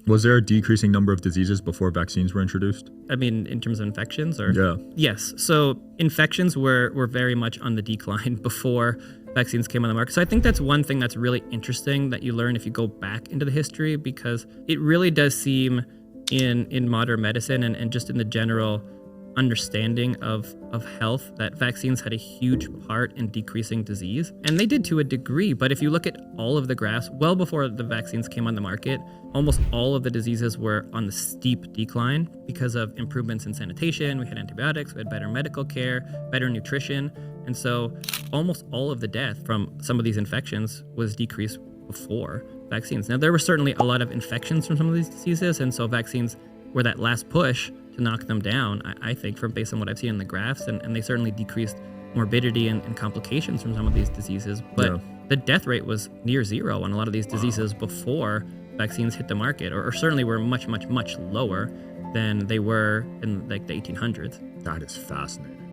Was there a decreasing number of diseases before vaccines were introduced? I mean, in terms of infections, or Yeah. yes. So infections were very much on the decline before vaccines came on the market. So I think that's one thing that's really interesting that you learn if you go back into the history, because it really does seem in modern medicine and just in the general understanding of health that vaccines had a huge part in decreasing disease. And they did to a degree, but if you look at all of the graphs, well before the vaccines came on the market, almost all of the diseases were on the steep decline because of improvements in sanitation. We had antibiotics, we had better medical care, better nutrition. And so almost all of the death from some of these infections was decreased before vaccines. Now, there were certainly a lot of infections from some of these diseases, and so vaccines were that last push to knock them down, I think, from based on what I've seen in the graphs, and they certainly decreased morbidity and complications from some of these diseases. But the death rate was near zero on a lot of these diseases before vaccines hit the market, or certainly were much, much, much lower than they were in like the 1800s. That is fascinating.